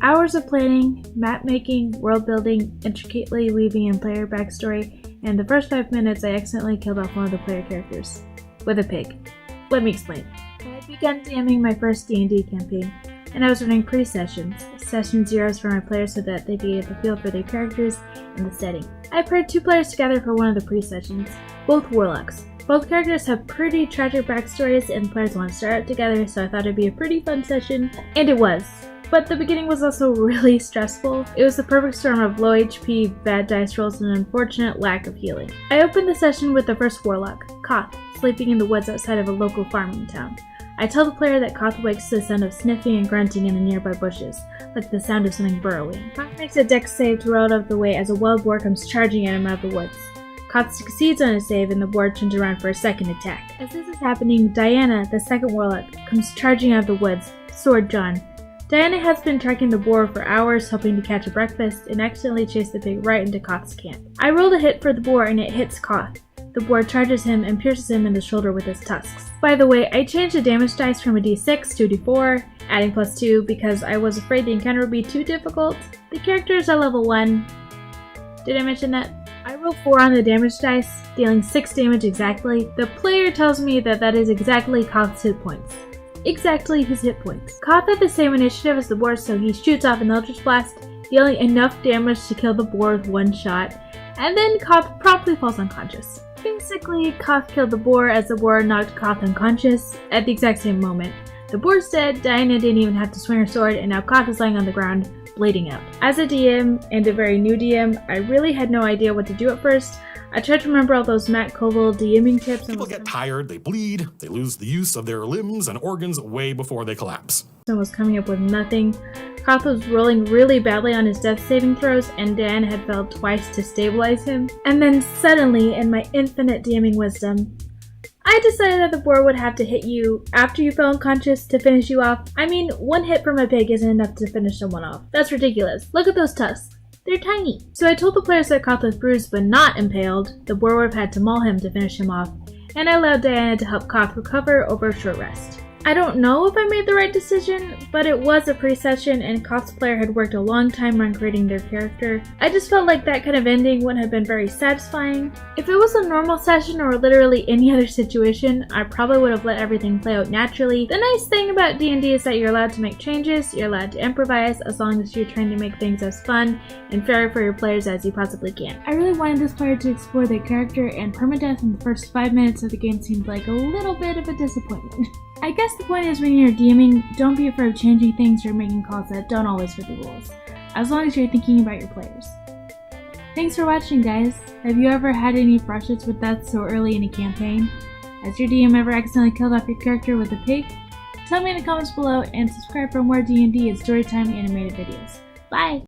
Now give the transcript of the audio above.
Hours of planning, map making, world building, intricately weaving in player backstory, and in the first 5 minutes I accidentally killed off one of the player characters. With a pig. Let me explain. I had begun DMing my first D&D campaign, and I was running pre-sessions, session zeros for my players so that they could get a feel for their characters and the setting. I paired 2 players together for one of the pre-sessions, both Warlocks. Both characters have pretty tragic backstories and players want to start out together, so I thought it'd be a pretty fun session, and it was. But the beginning was also really stressful. It was the perfect storm of low HP, bad dice rolls, and an unfortunate lack of healing. I opened the session with the first Warlock, Koth, sleeping in the woods outside of a local farming town. I tell the player that Koth wakes to the sound of sniffing and grunting in the nearby bushes, like the sound of something burrowing. Koth makes a dex save to roll out of the way as a wild boar comes charging at him out of the woods. Koth succeeds on his save and the boar turns around for a second attack. As this is happening, Diana, the second Warlock, comes charging out of the woods, sword drawn. Diana has been tracking the boar for hours, hoping to catch a breakfast, and accidentally chased the pig right into Koth's camp. I rolled a hit for the boar and it hits Koth. The boar charges him and pierces him in the shoulder with his tusks. By the way, I changed the damage dice from a d6 to a d4, adding +2 because I was afraid the encounter would be too difficult. The characters are level 1. Did I mention that? I rolled 4 on the damage dice, dealing 6 damage exactly. The player tells me that that is exactly Koth's hit points. Exactly his hit points. Koth had the same initiative as the boar, so he shoots off an Eldritch Blast, dealing enough damage to kill the boar with 1 shot, and then Koth promptly falls unconscious. Basically, Koth killed the boar as the boar knocked Koth unconscious at the exact same moment. The boar's dead, Diana didn't even have to swing her sword, and now Koth is lying on the ground, bleeding out. As a DM, and a very new DM, I really had no idea what to do at first. I tried to remember all those Matthew Colville DMing tips. People get tired, they bleed, they lose the use of their limbs and organs way before they collapse. I was coming up with nothing. Koth was rolling really badly on his death saving throws, and Dan had failed twice to stabilize him. And then suddenly, in my infinite DMing wisdom, I decided that the boar would have to hit you after you fell unconscious to finish you off. I mean, 1 hit from a pig isn't enough to finish someone off. That's ridiculous. Look at those tusks. They're tiny. So I told the players that Koth was bruised but not impaled. The boar would have had to maul him to finish him off, and I allowed Diana to help Koth recover over a short rest. I don't know if I made the right decision, but it was a pre-session and Koth's player had worked a long time on creating their character. I just felt like that kind of ending wouldn't have been very satisfying. If it was a normal session or literally any other situation, I probably would have let everything play out naturally. The nice thing about D&D is that you're allowed to make changes, you're allowed to improvise, as long as you're trying to make things as fun and fair for your players as you possibly can. I really wanted this player to explore their character, and permadeath in the first 5 minutes of the game seemed like a little bit of a disappointment. I guess the point is when you're DMing, don't be afraid of changing things or making calls that don't always fit the rules, as long as you're thinking about your players. Thanks for watching, guys. Have you ever had any brushes with death so early in a campaign? Has your DM ever accidentally killed off your character with a pig? Tell me in the comments below and subscribe for more D&D and Storytime animated videos. Bye!